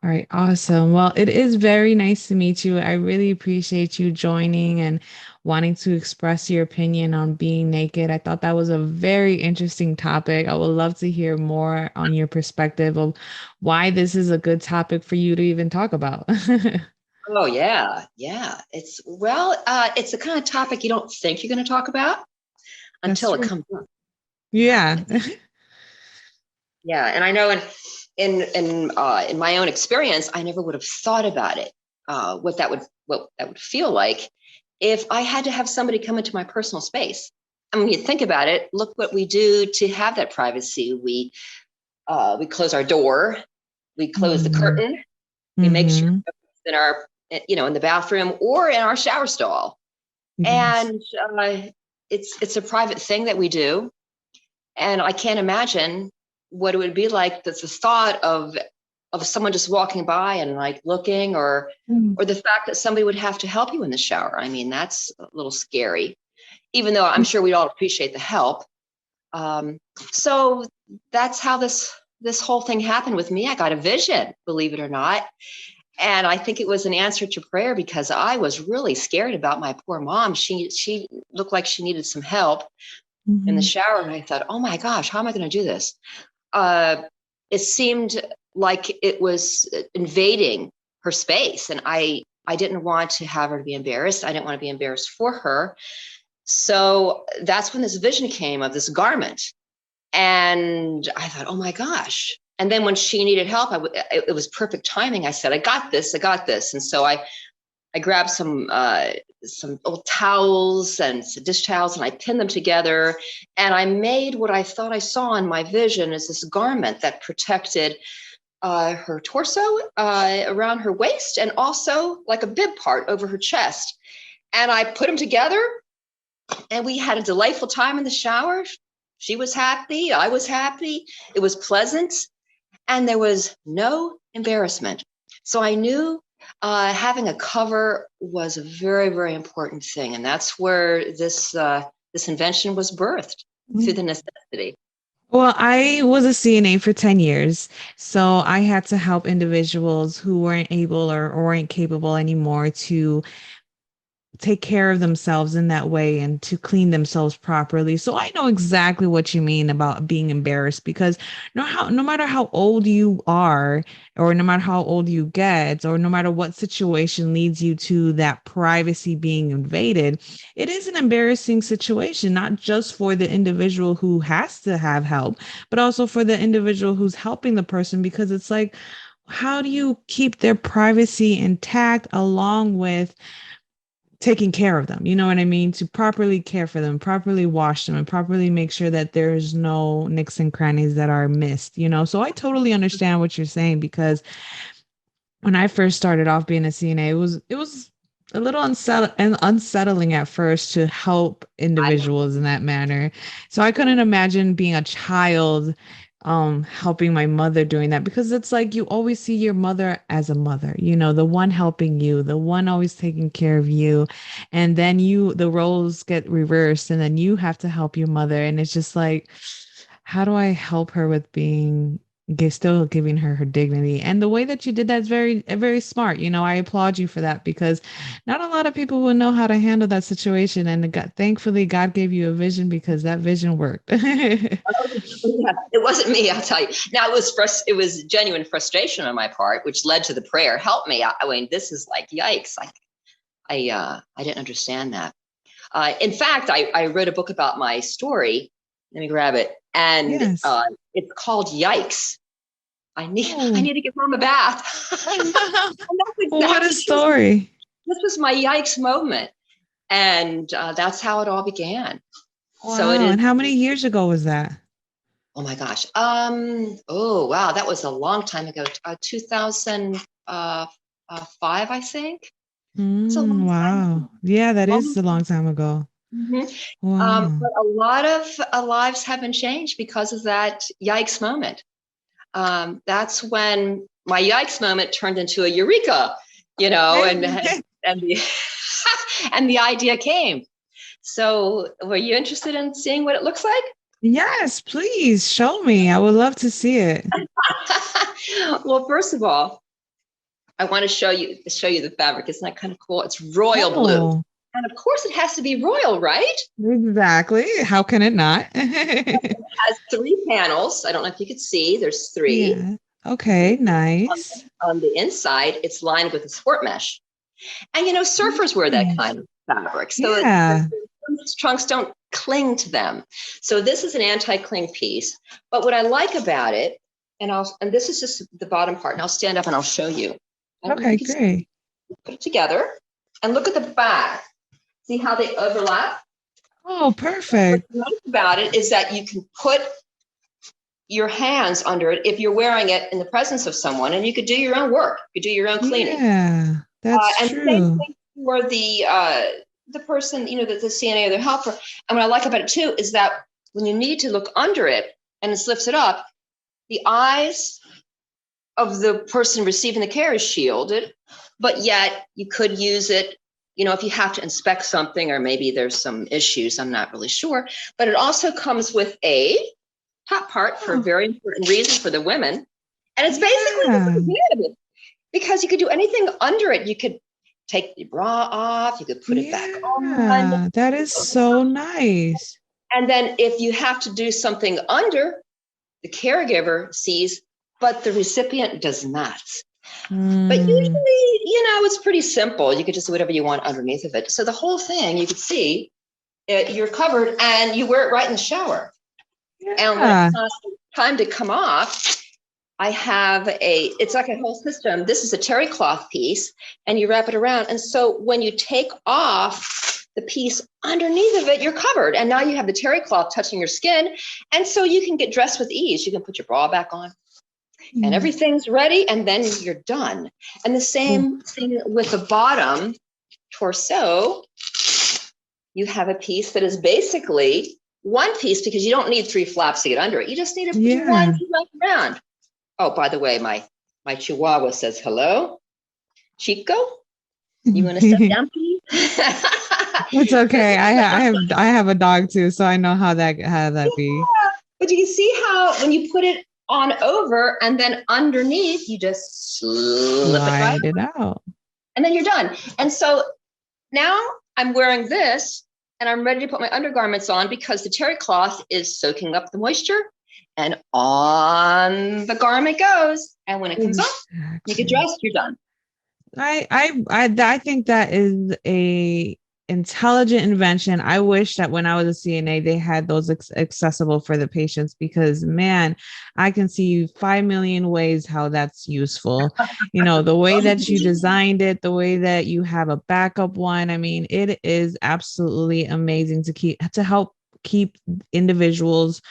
All right, awesome. Well, it is very nice to meet you. I really appreciate you joining and wanting to express your opinion on being naked. I thought that was a very interesting topic. I would love to hear more on your perspective of why this is a good topic for you to even talk about. Oh yeah, yeah. It's the kind of topic you don't think you're going to talk about That's until it true. comes up. Yeah, Yeah. yeah. And I know in my own experience, I never would have thought about it, what that would feel like if I had to have somebody come into my personal space. I mean, you think about it. Look what we do to have that privacy. We close our door, we close the Hmm. curtain, we make sure Hmm. in our in the bathroom or in our shower stall, Yes. and it's a private thing that we do, and I can't imagine what it would be like. That's the thought of someone just walking by and like looking, Mm. or the fact that somebody would have to help you in the shower. I mean, that's a little scary, even though I'm sure we'd all appreciate the help. So that's how this whole thing happened with me. I got a vision, believe it or not. And I think it was an answer to prayer because I was really scared about my poor mom. She looked like she needed some help in the Mhm. shower, and I thought, oh my gosh, how am I going to do this? Uh, it seemed like it was invading her space, and I didn't want to have her to be embarrassed. I didn't want to be embarrassed for her. So that's when this vision came of this garment, and I thought, oh my gosh. And then when she needed help, it was perfect timing. I said, I got this, I got this. And so I grabbed some old towels and some dish towels, and I pinned them together. And I made what I thought I saw in my vision as this garment that protected her torso around her waist, and also like a bib part over her chest. And I put them together, and we had a delightful time in the shower. She was happy, I was happy. It was pleasant, and there was no embarrassment. So I knew having a cover was a very, very important thing, and that's where this invention was birthed, through the necessity. Well, I was a CNA for 10 years. So I had to help individuals who weren't able or weren't capable anymore to take care of themselves in that way and to clean themselves properly. So I know exactly what you mean about being embarrassed because no matter how old you are or no matter how old you get or no matter what situation leads you to that privacy being invaded, it is an embarrassing situation, not just for the individual who has to have help, but also for the individual who's helping the person because it's like how do you keep their privacy intact along with taking care of them? You know what I mean? To properly care for them, properly wash them, and properly make sure that there's no nicks and crannies that are missed, you know? So I totally understand what you're saying because when I first started off being a CNA, it was a little unsettling at first to help I individuals in that manner. So I couldn't imagine being a child helping my mother doing that because it's like you always see your mother as a mother, you know, the one helping you, the one always taking care of you. And then the roles get reversed and then you have to help your mother. And it's just like, how do I help her with being still giving her her dignity. And the way that you did that is very, very smart. You know, I applaud you for that because not a lot of people will know how to handle that situation. And thankfully, God gave you a vision because that vision worked. yeah, it wasn't me, I'll tell you. Now it was genuine frustration on my part, which led to the prayer. Help me! I mean, this is like yikes! I didn't understand that. In fact, I wrote a book about my story. Let me grab it, and Yes. it's called Yikes. I Oh, need to give mom a bath. And that's what a exactly story. this was my yikes moment, and that's how it all began. So it Wow. is. And how many years ago was that? Oh my gosh. Oh wow, that was a long time ago. 2005, I think. It's a Mm, long wow. time. Yeah, that is Long a long time. time ago. Mhm. Wow. But a lot of lives have been changed because of that yikes moment. That's when my yikes moment turned into a eureka, and the and the idea came. So, were you interested in seeing what it looks like? Yes, please show me. I would love to see it. Well, first of all, I want to show you the fabric. Isn't that kind of cool? It's royal blue. Oh, And of course it has to be royal, right? exactly. How can it not? It has three panels. I don't know if you could see. There's three. Yeah. Okay, nice. On the inside, it's lined with a sport mesh. And surfers wear that Nice. kind of fabric. So Yeah. trunks don't cling to them. So this is an anti-cling piece. But what I like about it, and this is just the bottom part, and I'll stand up and I'll show you. Okay, great. Put it together and look at the back. See how they overlap? Oh, perfect. What's nice about it is that you can put your hands under it if you're wearing it in the presence of someone, and you could do your own work. You could do your own cleaning. Yeah, that's And the same true. thing for the person, the CNA or the helper. And what I like about it too is that when you need to look under it and it lifts it up, the eyes of the person receiving the care is shielded, but yet you could use it, if you have to inspect something or maybe there's some issues, I'm not really sure. But it also comes with a top part for a very important reason for the women. And it's basically good because you could do anything under it. You could take the bra off, you could put it back on. That is so nice. And then if you have to do something under, the caregiver sees, but the recipient does not. But usually, it's pretty simple. You could just do whatever you want underneath of it. So the whole thing, you could see, you're covered and you wear it right in the shower. Yeah. And when it's time to come off, I have it's like a whole system. This is a terry cloth piece and you wrap it around. And so when you take off the piece underneath of it, you're covered. And now you have the terry cloth touching your skin. And so you can get dressed with ease. You can put your bra back on and everything's ready. And then you're done. And the same thing with the bottom torso. You have a piece that is basically one piece because you don't need three flaps to get under it. You just need to put one to wrap around. Oh, by the way, my Chihuahua says hello. Chico, you want to sit down, please? It's okay. I have a dog too, so I know how that be. But you can see how when you put it on over and then underneath, you just slide it out. And then you're done. And so now I'm wearing this and I'm ready to put my undergarments on because the terry cloth is soaking up the moisture. And on the garment goes. And when it comes off, you get dressed, you're done. I think that is a intelligent invention. I wish that when I was a CNA, they had those accessible for the patients because, man, I can see 5 million ways how that's useful. The way that you designed it, the way that you have a backup one. I mean, it is absolutely amazing to help keep individuals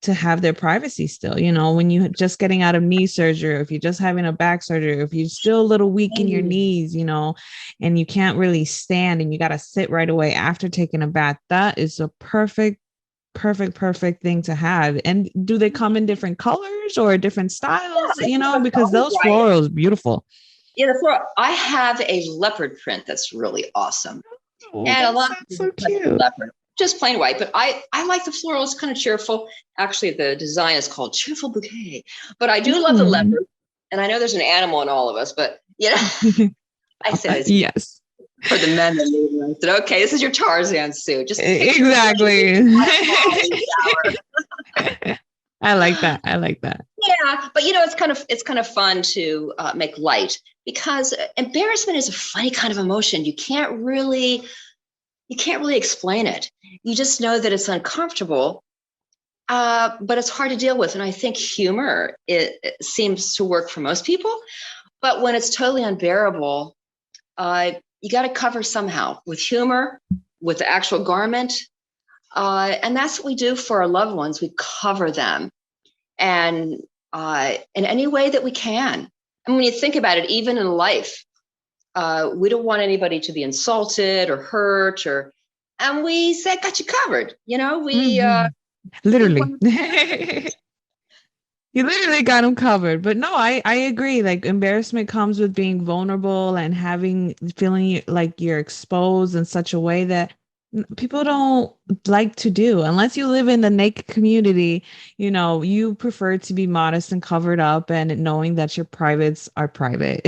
to have their privacy still, when you're just getting out of knee surgery, or if you're just having a back surgery, or if you're still a little weak in your knees, and you can't really stand and you got to sit right away after taking a bath. That is a perfect thing to have. And do they come in different colors or different styles, because those floral is beautiful. Yeah, the floral. I have a leopard print that's really awesome. And a lot of so cute. Leopard. Just plain white, but I like the floral. It's kind of cheerful. Actually, the design is called Cheerful Bouquet. But I do love the leopard, and I know there's an animal in all of us. But I said yes for the men. I said, okay, this is your Tarzan suit. Just exactly. I like that. Yeah, but it's kind of fun to make light because embarrassment is a funny kind of emotion. You can't really explain it. You just know that it's uncomfortable, but it's hard to deal with. And I think humor, it seems to work for most people. But when it's totally unbearable, you got to cover somehow with humor, with the actual garment. And that's what we do for our loved ones. We cover them and in any way that we can. And when you think about it, even in life, we don't want anybody to be insulted or hurt, and we said, got you covered. Literally. You literally got them covered. But no, I agree. Like embarrassment comes with being vulnerable and feeling like you're exposed in such a way that People don't like to do unless you live in the naked community. You prefer to be modest and covered up and knowing that your privates are private.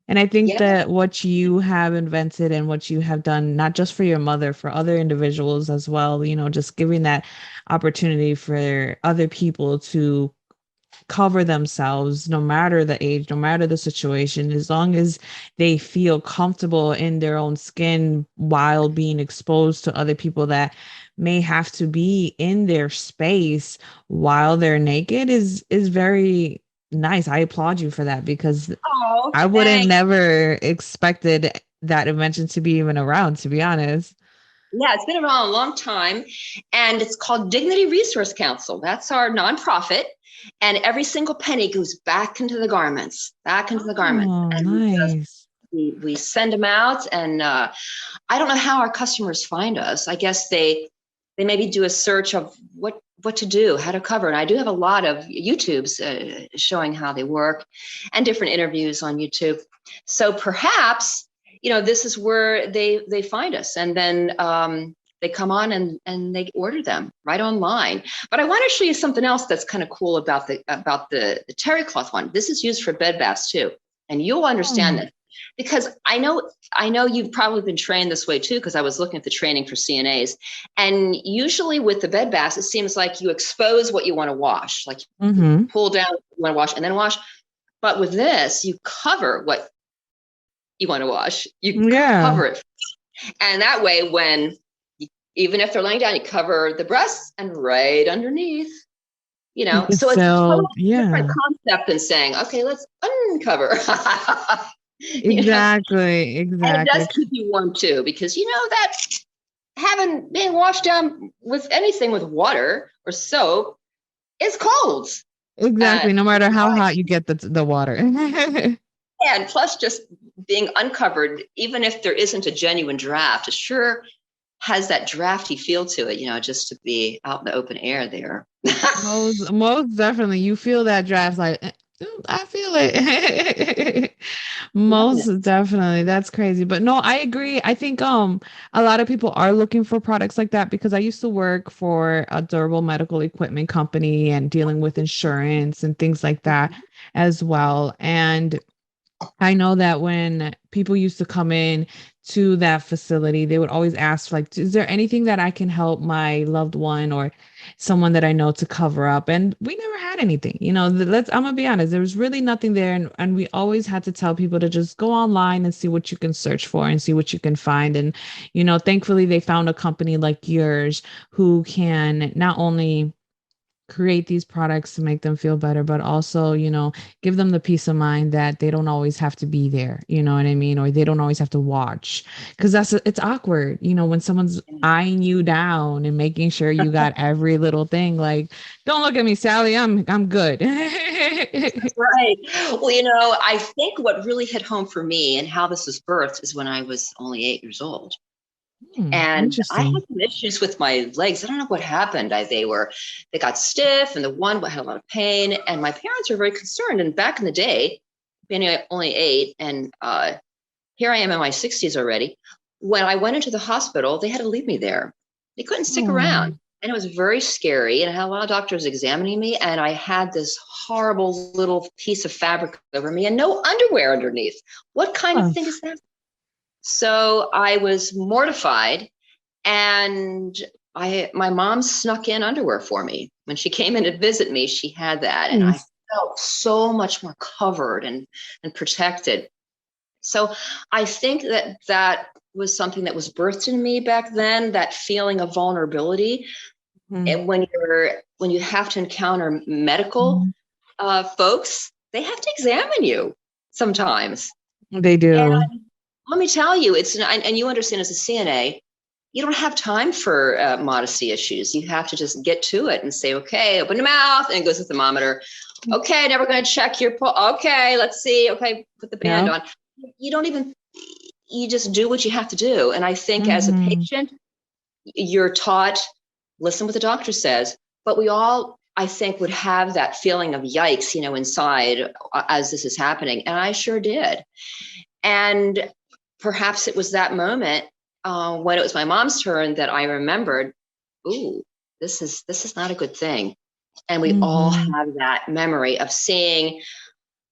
And I think Yeah. that what you have invented and what you have done, not just for your mother, for other individuals as well, just giving that opportunity for other people to cover themselves no matter the age, no matter the situation, as long as they feel comfortable in their own skin while being exposed to other people that may have to be in their space while they're naked is very nice. I applaud you for that because Oh, I would have thanks. never expected that invention to be even around, to be honest. Yeah, it's been around a long time, and it's called Dignity Resource Council. That's our nonprofit, and every single penny goes back into the garments, back into the garments, Oh, and nice. we send them out. And I don't know how our customers find us. I guess they maybe do a search of what to do, how to cover. And I do have a lot of YouTubes showing how they work, and different interviews on YouTube. So perhaps this is where they find us, and then they come on and they order them right online. But I want to show you something else that's kind of cool about the terry cloth one. This is used for bed baths too, and you'll understand Oh, that because I know you've probably been trained this way too, because I was looking at the training for CNAs. And usually with the bed baths, it seems like you expose what you want to wash, like you mm-hmm. pull down what you want to wash and then wash. But with this, you cover what you want to wash. You Yeah. cover it. And that way, even if they're laying down, you cover the breasts and right underneath. You can So it's a still, total different yeah. concept than saying, okay, let's uncover. you know, Exactly, and it does exactly. keep you warm too, because that having being washed down with anything with water or soap is cold. Uh, Exactly. No matter how hot you get the water. and plus, just being uncovered, even if there isn't a genuine draft, it sure has that drafty feel to it, just to be out in the open air there. Most definitely. You feel that draft like I feel it. Most definitely. That's crazy. But no, I agree. I think a lot of people are looking for products like that because I used to work for a durable medical equipment company and dealing with insurance and things like that as well. And I know that when people used to come in to that facility, they would always ask, like, is there anything that I can help my loved one or someone that I know to cover up? And we never had anything. I'm gonna be honest, there was really nothing there. And we always had to tell people to just go online and see what you can search for and see what you can find. And, thankfully they found a company like yours who can not only create these products to make them feel better, but also, give them the peace of mind that they don't always have to be there, you know what I mean? Or they don't always have to watch. Because it's awkward, when someone's eyeing you down and making sure you got every little thing. Like, don't look at me, Sally. I'm good. Right. Well, I think what really hit home for me and how this was birthed is when I was only 8 years old. And I had Interesting. some issues with my legs. I don't know what happened. They got stiff, and the one had a lot of pain. And my parents were very concerned. And back in the day, being only 8, and here I am in my 60s already. When I went into the hospital, they had to leave me there. They couldn't stick Oh, around. And it was very scary. And I had a lot of doctors examining me. And I had this horrible little piece of fabric over me and no underwear underneath. What kind of huh. thing is that? So I was mortified, and my mom snuck in underwear for me. When she came in to visit me, she had that, and I Nice. felt so much more covered and protected. So I think that was something that was birthed in me back then, that feeling of vulnerability. Mhm. And when you have to encounter medical Mhm. folks, they have to examine you sometimes. They do. And let me tell you, and you understand as a CNA, you don't have time for modesty issues. You have to just get to it and say, okay, open your mouth, and it goes to the thermometer. Okay, now we're going to check your pulse. Okay, let's see. Okay, put the band Yeah. on. You don't even, you just do what you have to do. And I think as a Hmm. patient, you're taught, listen what the doctor says. But we all, I think, would have that feeling of yikes, inside as this is happening. And I sure did. And perhaps it was that moment when it was my mom's turn that I remembered, ooh, this is not a good thing. And we all Hmm. have that memory of seeing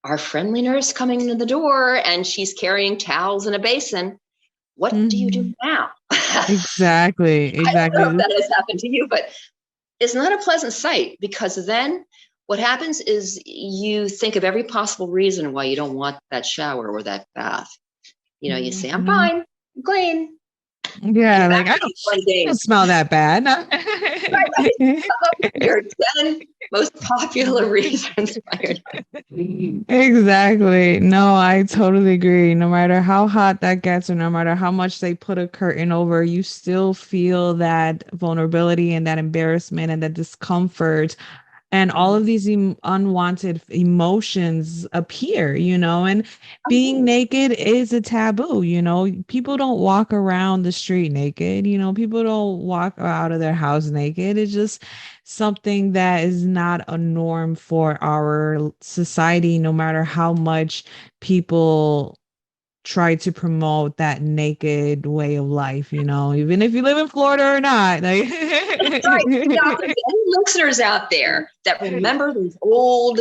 our friendly nurse coming into the door and she's carrying towels in a basin. What do you Hmm. do now? I Exactly. don't know if Exactly. that has happened to you, but it's not a pleasant sight because then what happens is you think of every possible reason why you don't want that shower or that bath. You say, I'm Mhm. fine, I'm clean. Yeah, And back like to these fun I don't games. smell that bad. Right, right. Come up with your 10 most popular reasons why you're Exactly. No, I totally agree. No matter how hot that gets, or no matter how much they put a curtain over, you still feel that vulnerability and that embarrassment and that discomfort, and all not. of these unwanted emotions appear, and being Oh, naked is a taboo. People don't walk around the street naked. People don't walk out of their house naked. It's just something that is not a norm for our society, no matter how much people try to promote that naked way of life, even if you live in Florida or not. Like that's right. Now, if there's any listeners out there that remember those old,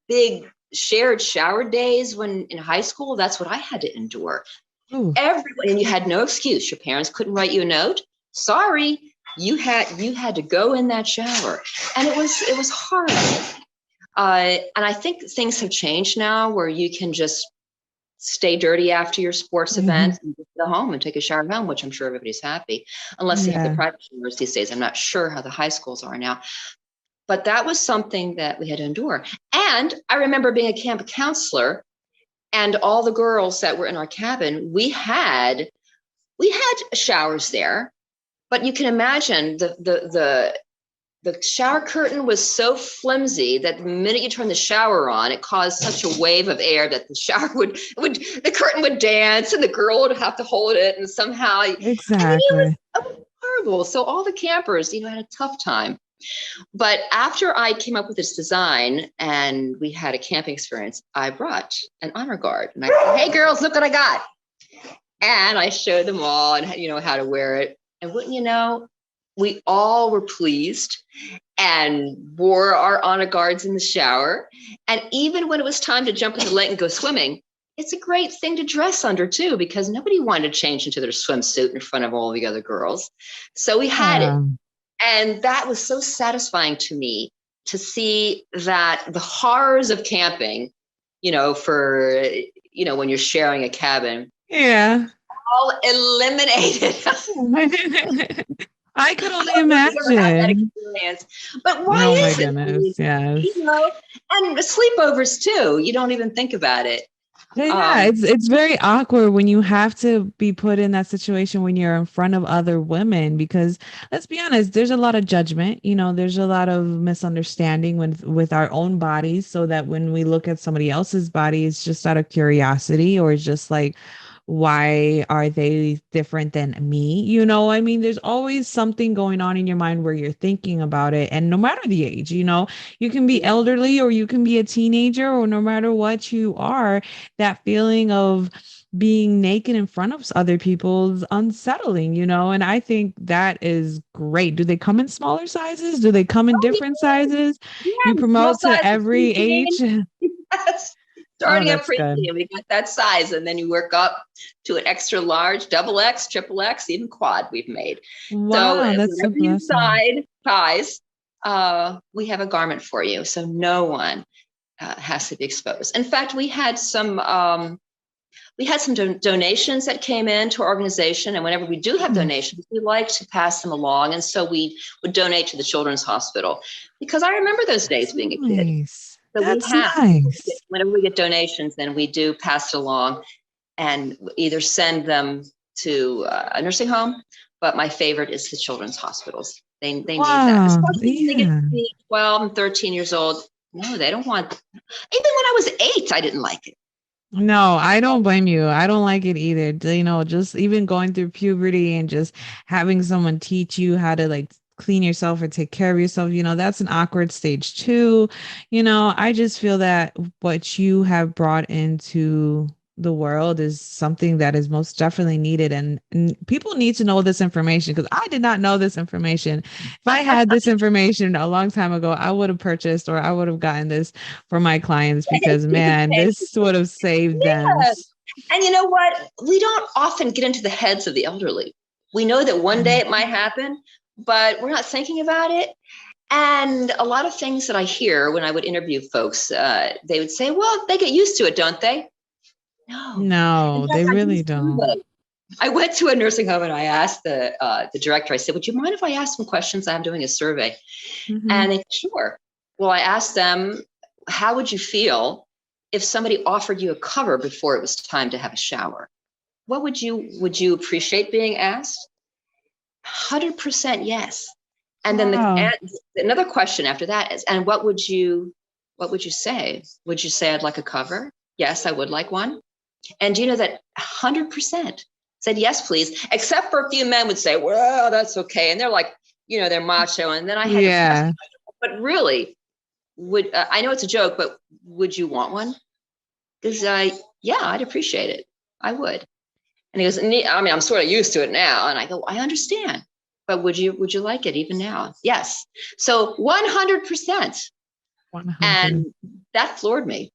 big shared shower days when in high school, that's what I had to endure. Ooh, Everyone, and you had no excuse. Your parents couldn't write you a note. Sorry, you had to go in that shower, and it was horrible. And I think things have changed now, where you can just stay dirty after your sports mhm. event and just go home and take a shower at home, which I'm sure everybody's happy, unless they have the Yeah. private showers these days. I'm not sure how the high schools are now, but that was something that we had to endure. And I remember being a camp counselor, and all the girls that were in our cabin, we had showers there, but you can imagine the shower curtain was so flimsy that the minute you turn the shower on, it caused such a wave of air that the shower would the curtain would dance and the girl would have to hold it, and somehow, I mean, Exactly. it was horrible. So all the campers, had a tough time. But after I came up with this design and we had a camping experience, I brought an honor guard and I said, "Hey girls, look what I got." And I showed them all and how to wear it. And wouldn't you know, we all were pleased and wore our honor guards in the shower. And even when it was time to jump in the lake and go swimming, it's a great thing to dress under too, because nobody wanted to change into their swimsuit in front of all the other girls. So we had it. Yeah. And that was so satisfying to me to see that the horrors of camping, for, when you're sharing a cabin, Yeah. all eliminated. I could I only don't know if you've ever had that imagine. experience, but why Oh my is it? I mean, goodness. Yes. and sleepovers too. You don't even think about it. Yeah, Um, it's very awkward when you have to be put in that situation when you're in front of other women, because let's be honest, there's a lot of judgment, there's a lot of misunderstanding with our own bodies, so that when we look at somebody else's body, it's just out of curiosity, or it's just like, why are they different than me? I mean, there's always something going on in your mind where you're thinking about it, and no matter the age, you can be yeah. elderly or you can be a teenager, or no matter what you are, that feeling of being naked in front of other people is unsettling, and I think that is great. Do they come in smaller sizes? Do they come in Oh, different sizes? You yeah. Small promote to size is every age? preteen. Yes. Oh, Starting at that's good. preteen, we got that size, and then you work up to an extra large, double X, triple X, even quad. We've made. So Wow, that's so whenever you blessing. size, we have a garment for you, so no one has to be exposed. In fact, we had some donations that came in to our organization, and whenever we do have Nice. donations, we like to pass them along, and so we would donate to the Children's Hospital, because I remember those days That's being a kid. nice. So we That's have, nice. whenever we get donations, then we do pass it along and either send them to a nursing home, but my favorite is the children's hospitals. They need that, Wow. especially when they get Yeah. to be 12 and 13 years old. No, they don't want. Even when I was 8, I didn't like it. No, I don't blame you. I don't like it either. Just even going through puberty and just having someone teach you how to like clean yourself or take care of yourself, that's an awkward stage too. I just feel that what you have brought into the world is something that is most definitely needed. And people need to know this information because I did not know this information. If I had this information a long time ago, I would have purchased or I would have gotten this for my clients because, man, this would have saved them. Yes. And you know what? We don't often get into the heads of the elderly. We know that one day it might happen, but we're not thinking about it. And a lot of things that I hear when I would interview folks, they would say, well, they get used to it, don't they? No. In No, fact, they I did a really don't. survey. I went to a nursing home and I asked the director, I said, would you mind if I ask some questions? I'm doing a survey. Mhm. And they said, sure. Well, I asked them, how would you feel if somebody offered you a cover before it was time to have a shower? What would you appreciate being asked? 100% yes. And then Wow. another question after that is, and what would you say? Would you say I'd like a cover? Yes, I would like one. And do you know that 100% said yes, please, except for a few men would say, well, that's okay. And they're like, they're macho. And then I had to press, Yeah. but really, I know it's a joke, but would you want one? Because yeah, I'd appreciate it. I would. And he goes, I mean, I'm sort of used to it now. And I go, I understand. But would you like it even now? Yes. So 100%. 100. And that floored me,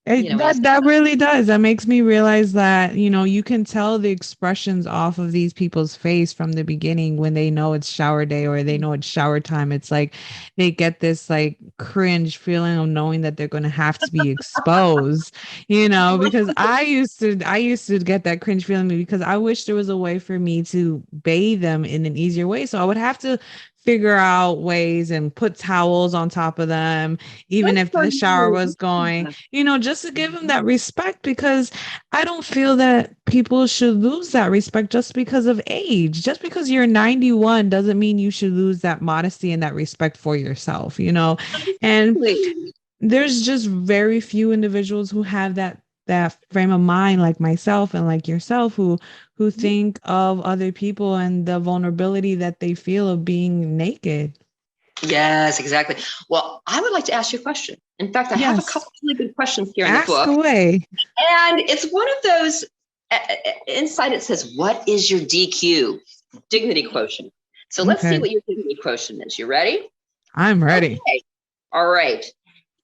when I said That really does. That makes me realize that, you can tell the expressions off of these people's face from the beginning when they know it's shower day or they know it's shower time. It's like they get this like cringe feeling of knowing that they're going to have to be exposed, because I used to get that cringe feeling because I wish there was a way for me to bathe them in an easier way. So I would have to figure out ways and put towels on top of them good even if for the shower you. was going, just to give them that respect because I don't feel that people should lose that respect just because of age. Just because you're 91 doesn't mean you should lose that modesty and that respect for yourself. And Absolutely. there's just very few individuals who have that frame of mind like myself and like yourself who think of other people and the vulnerability that they feel of being naked. Yes, exactly. Well, I would like to ask you a question. In fact, I have a Yes. couple of really good questions here in the Ask book. away. And it's one of those, inside it says, what is your DQ? Dignity quotient. So let's see Okay. what your dignity quotient is. You ready? I'm ready. Okay. All right.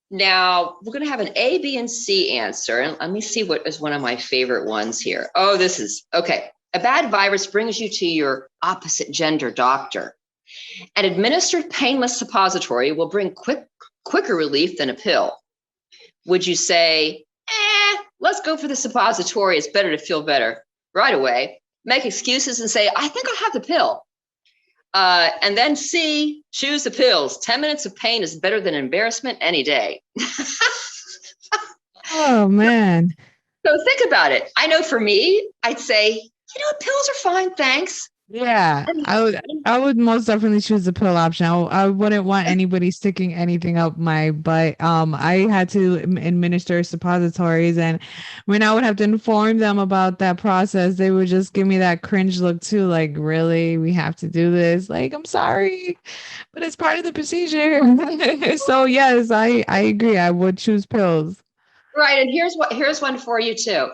Now we're going to have an A, B, and C answer. And let me see what is one of my favorite ones here. Oh, this is okay. A bad virus brings you to your opposite gender doctor. An administered painless suppository will bring quicker relief than a pill. Would you say, let's go for the suppository. It's better to feel better right away. Make excuses and say, I think I'll have the pill. And then C, choose the pills. 10 minutes of pain is better than embarrassment any day. Oh man. So think about it. I know for me, I'd say, pills are fine, thanks. Yeah, I would most definitely choose the pill option. I wouldn't want anybody sticking anything up my butt. I had to administer suppositories, and when I would have to inform them about that process, they would just give me that cringe look too, like, really, we have to do this? Like, I'm sorry, but it's part of the procedure. So yes, I agree. I would choose pills. Right. And here's one for you too.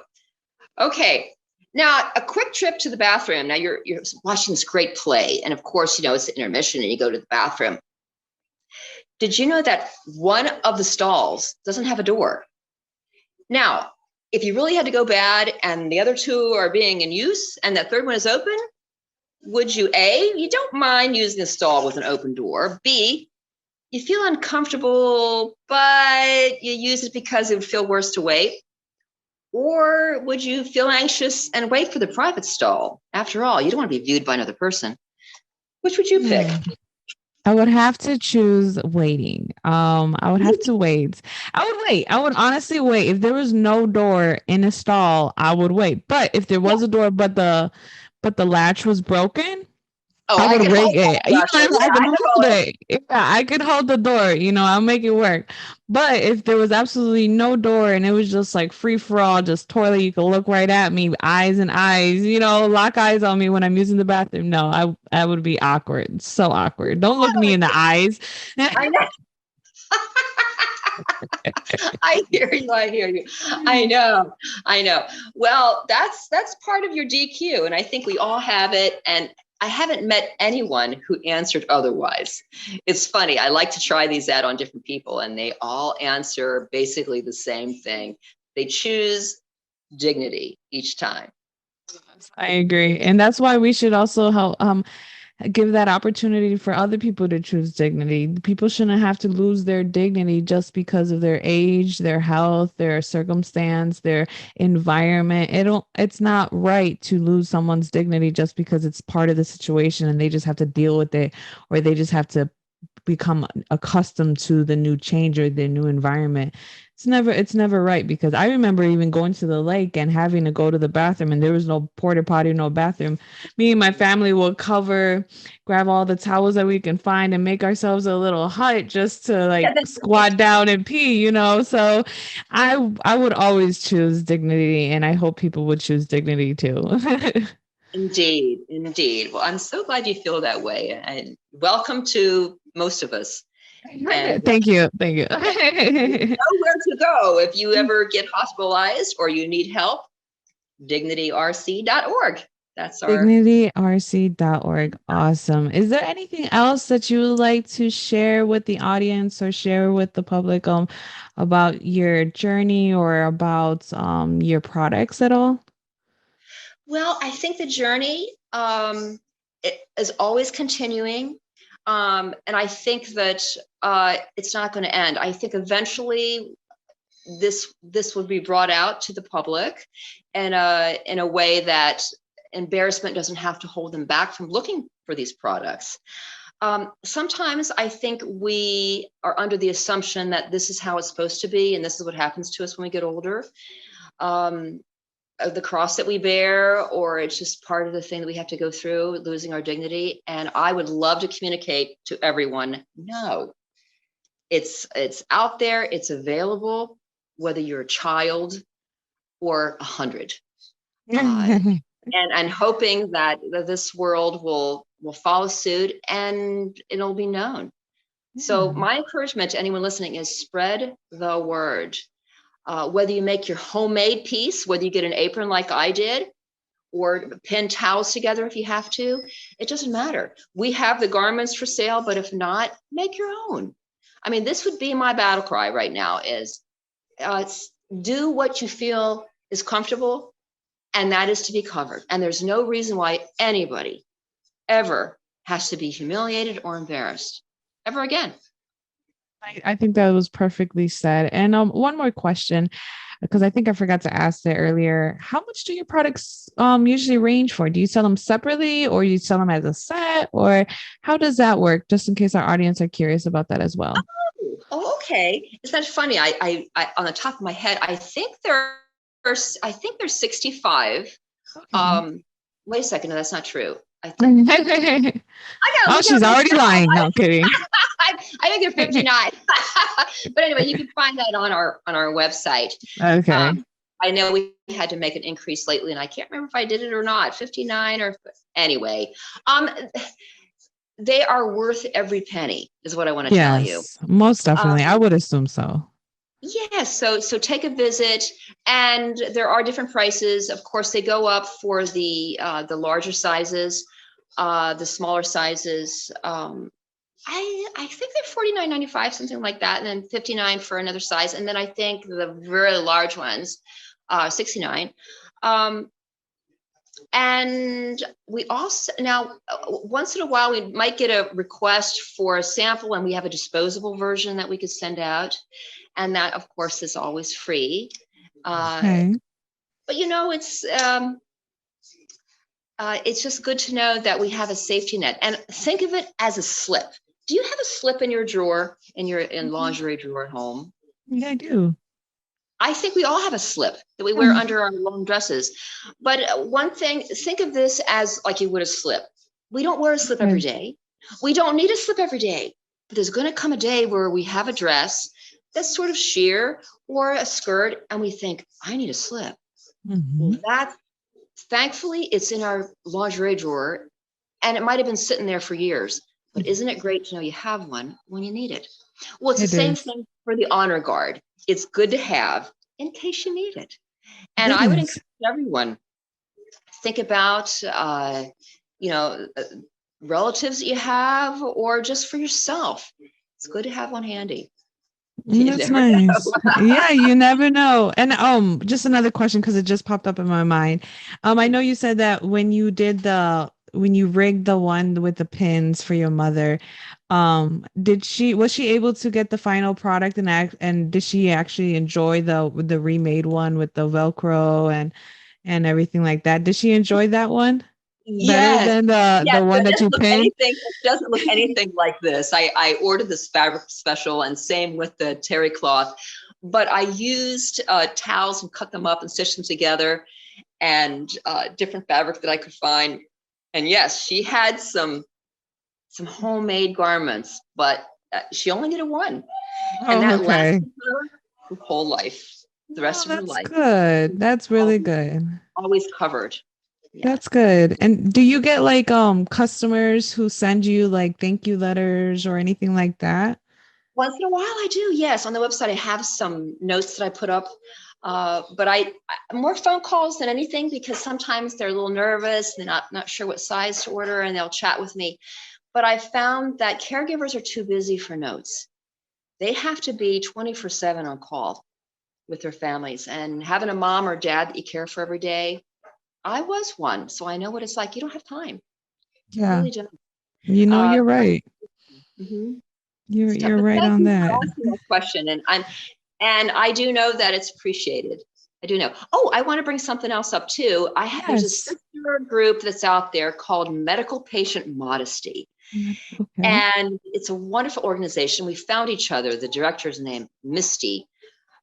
Okay. Now, a quick trip to the bathroom. Now you're watching this great play, and of course, it's an intermission, and you go to the bathroom. Did you know that one of the stalls doesn't have a door? Now, if you really had to go bad, and the other two are being in use, and that third one is open, would you A, you don't mind using the stall with an open door? B, you feel uncomfortable, but you use it because it would feel worse to wait? Or would you feel anxious and wait for the private stall? After all, you don't want to be viewed by another person. Which would you pick? Hmm. I would have to choose waiting. I would have to wait. I would wait. I would honestly wait. If there was no door in a stall, I would wait. But if there Yeah. was a door, but the latch was broken, Oh, I I would could ring hold it. that pressure. I Yeah, can I could hold hold it. it. Yeah, I could hold the door. I'll make it work. But if there was absolutely no door and it was just like free for all, just toilet, you could look right at me, eyes and eyes. Lock eyes on me when I'm using the bathroom. No, I would be awkward. So awkward. Don't look me in the eyes. I know. I hear you. I hear you. I know. I know. Well, that's part of your DQ, and I think we all have it. And I haven't met anyone who answered otherwise. It's funny. I like to try these out on different people, and they all answer basically the same thing. They choose dignity each time. I agree. And that's why we should also help give that opportunity for other people to choose dignity. People shouldn't have to lose their dignity just because of their age, their health, their circumstance, their environment. It's not right to lose someone's dignity just because it's part of the situation and they just have to deal with it, or they just have to become accustomed to the new change or the new environment. It's never right, because I remember even going to the lake and having to go to the bathroom and there was no porta potty, no bathroom. Me and my family will grab all the towels that we can find and make ourselves a little hut just to Yeah, like squat down and pee. So I would always choose dignity, and I hope people would choose dignity too. indeed, indeed. Well, I'm so glad you feel that way, and welcome to most of us. And Thank you. Thank you you. know where to go if you ever get hospitalized or you need help. DignityRC.org. That's our. DignityRC.org. Awesome. Is there anything else that you would like to share with the audience or share with the public about your journey or about your products at all? Well, I think the journey it is always continuing. And I think that it's not going to end. I think eventually this will be brought out to the public in a way that embarrassment doesn't have to hold them back from looking for these products. Sometimes I think we are under the assumption that this is how it's supposed to be, and this is what happens to us when we get older. Um, the cross that we bear, or it's just part of the thing that we have to go through, losing our dignity. And I would love to communicate to everyone, no, it's out there, it's available, whether you're a child or 100. And hoping that this world will follow suit and it'll be known. So Yeah. my encouragement to anyone listening is spread the word. Whether you make your homemade piece, whether you get an apron like I did, or pin towels together if you have to, it doesn't matter. We have the garments for sale, but if not, make your own. I mean, this would be my battle cry right now is do what you feel is comfortable, and that is to be covered. And there's no reason why anybody ever has to be humiliated or embarrassed ever again. I think that was perfectly said. And one more question, because I think I forgot to ask that earlier. How much do your products usually range for? Do you sell them separately, or you sell them as a set, or how does that work? Just in case our audience are curious about that as well. Oh, okay. Isn't that funny? I on the top of my head, I think there's 65. Okay. Wait a second. No, that's not true. I gotta Oh, look at she's my already lying. No, I'm kidding. I think they're 59. But anyway, you can find that on our website. Okay. Um, I know we had to make an increase lately, and I can't remember if I did it or not. 59 or anyway. They are worth every penny, is what I want to tell you. Yes, most definitely. I Um, would assume so. yes, so take a visit, and there are different prices. Of course, they go up for the larger sizes, the smaller sizes. I think they're $49.95, something like that, and then 59 for another size, and then I think the very large ones, 69. Um, and we also now once in a while we might get a request for a sample, and we have a disposable version that we could send out, and that of course is always free. Uh, Okay. but it's just good to know that we have a safety net, and think of it as a slip. Do you have a slip in your drawer, in your Mhm. lingerie drawer at home? Yeah, I do. I think we all have a slip that we wear under our long dresses. But one thing, think of this as like you would a slip. We don't wear a slip every Okay. day. We don't need a slip every day. But there's going to come a day where we have a dress that's sort of sheer or a skirt, and we think, I need a slip. Mhm. Well, that thankfully it's in our lingerie drawer, and it might have been sitting there for years. But isn't it great to know you have one when you need it? Well, it's the It same is. thing for the honor guard. It's good to have in case you need it. And It I would is. encourage everyone, think about, you know, relatives that you have, or just for yourself. It's good to have one handy. You That's never know. nice. Yeah, you never know. And just another question because it just popped up in my mind. I know you said that when you rigged the one with the pins for your mother, was she able to get the final product and did she actually enjoy the remade one with the Velcro and everything like that? Did she enjoy that one better Yes. than the Yes, but one that you pinned? it doesn't look anything like this. I ordered this fabric special, and same with the terry cloth. But I used towels and cut them up and stitched them together, and different fabric that I could find. And yes, she had some homemade garments, but she only needed one, and Oh, that okay. lasted her whole life, the Oh, rest of her that's life. good. That's really Always, good. always covered. Yes. That's good. And do you get like customers who send you like thank you letters or anything like that? Once in a while, I do. Yes, on the website, I have some notes that I put up. But more phone calls than anything, because sometimes they're a little nervous, they're not sure what size to order, and they'll chat with me. But I found that caregivers are too busy for notes. They have to be 24/7 on call with their families, and having a mom or dad that you care for every day. I was one, so I know what it's like. You don't have time. You Yeah. really don't. You know, Uh, you're right. mhm. You're But right thank on you for that. asking that question, and I do know that it's appreciated. I do know. Oh, I want to bring something else up too. There's a Yes. sister group that's out there called Medical Patient Modesty, Okay. and it's a wonderful organization. We found each other. The director's name, Misty.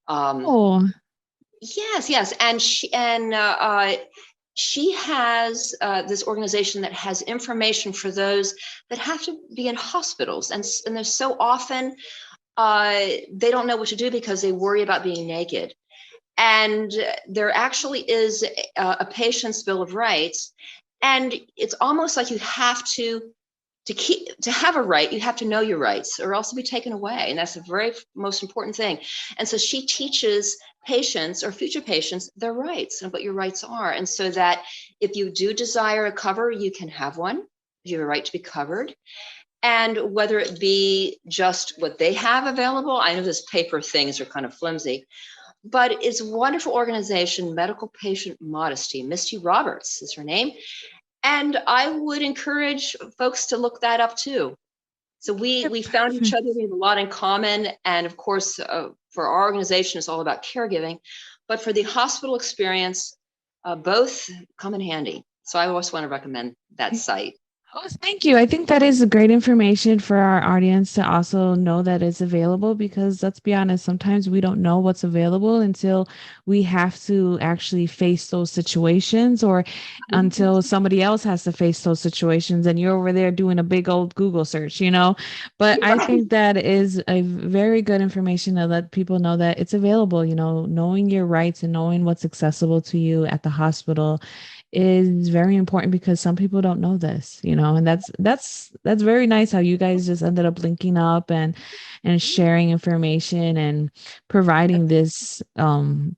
Um, Oh, yes, and she has this organization that has information for those that have to be in hospitals, and there's so often they don't know what to do because they worry about being naked. And there actually is a patient's bill of rights, and it's almost like you have to have a right, you have to know your rights, or else it'll be taken away, and that's the very most important thing. And so she teaches patients or future patients their rights and what your rights are, and so that if you do desire a cover, you can have one. You have a right to be covered, and whether it be just what they have available. I know those paper things are kind of flimsy, but it's a wonderful organization. Medical Patient Modesty. Misty Roberts is her name, and I would encourage folks to look that up too. So okay, we found each perfect. other. We have a lot in common, and of course, for our organization, it's all about caregiving. But for the hospital experience, both come in handy. So I always want to recommend that site. Oh, thank you. I think that is a great information for our audience to also know that it's available because let's be honest, sometimes we don't know what's available until we have to actually face those situations or until somebody else has to face those situations and you're over there doing a big old Google search, you know? But I Right. think that is a very good information to let people know that it's available, you know, knowing your rights and knowing what's accessible to you at the hospital is very important because some people don't know this, you know, and that's very nice how you guys just ended up linking up and sharing information and providing this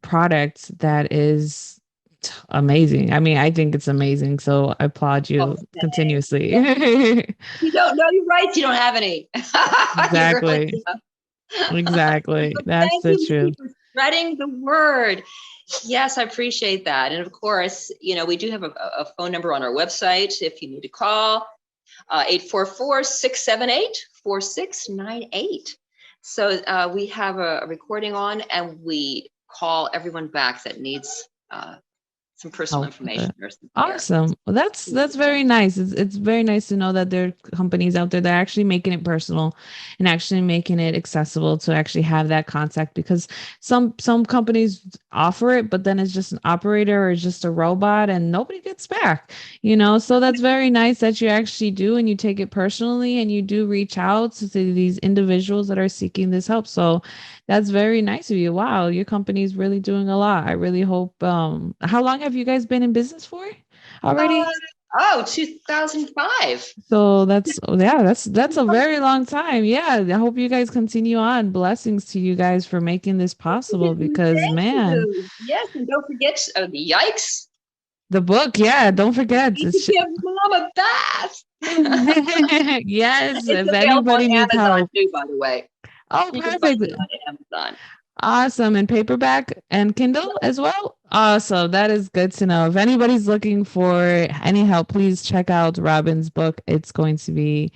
product that is amazing. I mean, I think it's amazing, so I applaud Oh, you thanks. continuously. You don't know your rights, you don't have any. You really Exactly. don't. Exactly. But That's thank the you, truth. Missy, for spreading the word. Yes, I appreciate that. And of course, we do have a phone number on our website if you need to call, 844-678-4698. So we have a recording on, and we call everyone back that needs some personal Help with information it. or some care. Awesome. Well, that's very nice. It's very nice to know that there are companies out there that are actually making it personal and actually making it accessible to actually have that contact because some companies offer it, but then it's just an operator or it's just a robot and nobody gets back, you know? So that's very nice that you actually do and you take it personally and you do reach out to these individuals that are seeking this help. So that's very nice of you. Wow, your company is really doing a lot. I really hope how long have you guys been in business for Uh, already? Oh, 2005. So that's a very long time. Yeah, I hope you guys continue on. Blessings to you guys for making this possible because Thank man, you. Yes, and don't forget, yikes. the book, yeah, don't forget. You can give mom a bath. Yes, It's if available on anybody needs Amazon help. too, by the way. Oh, You can find perfect. it on Amazon. Awesome. And paperback and Kindle as well. Awesome. That is good to know. If anybody's looking for any help, please check out Robin's book. It's going to be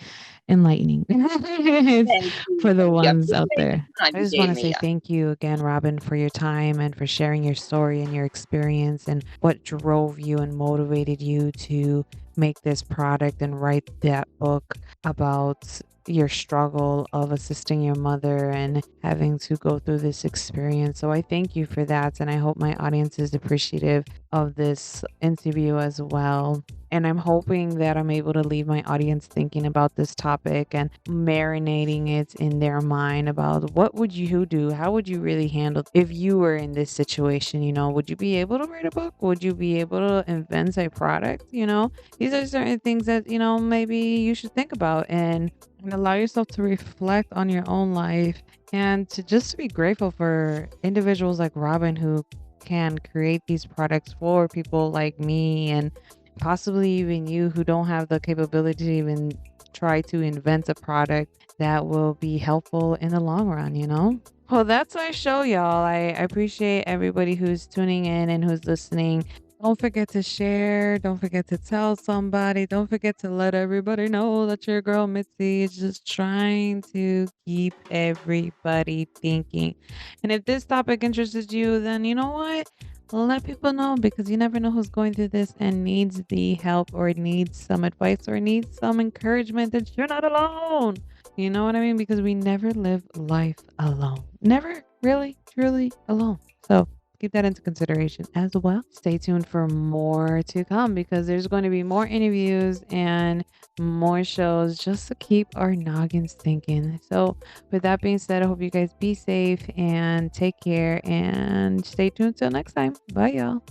enlightening Thank you. for the Thank you. I ones out appreciate the there. time I you just want gave to me. say Yeah. thank you again, Robin, for your time and for sharing your story and your experience and what drove you and motivated you to make this product and write that book about your struggle of assisting your mother and having to go through this experience. So I thank you for that. And I hope my audience is appreciative of this interview as well. And I'm hoping that I'm able to leave my audience thinking about this topic and marinating it in their mind about what would you do? How would you really handle if you were in this situation? Would you be able to write a book? Would you be able to invent a product? These are certain things that, maybe you should think about and allow yourself to reflect on your own life and to just be grateful for individuals like Robin who can create these products for people like me and possibly even you who don't have the capability to even try to invent a product that will be helpful in the long run. Well, that's our show, y'all. I appreciate everybody who's tuning in and who's listening. Don't forget to share. Don't forget to tell somebody. Don't forget to let everybody know that your girl Mitzi is just trying to keep everybody thinking. And if this topic interests you, then you know what? Let people know because you never know who's going through this and needs the help or needs some advice or needs some encouragement that you're not alone. You know what I mean? Because we never live life alone. Never really, truly alone. So keep that into consideration as well. Stay tuned for more to come because there's going to be more interviews and more shows just to keep our noggins thinking. So, with that being said, I hope you guys be safe and take care and stay tuned till next time. Bye, y'all.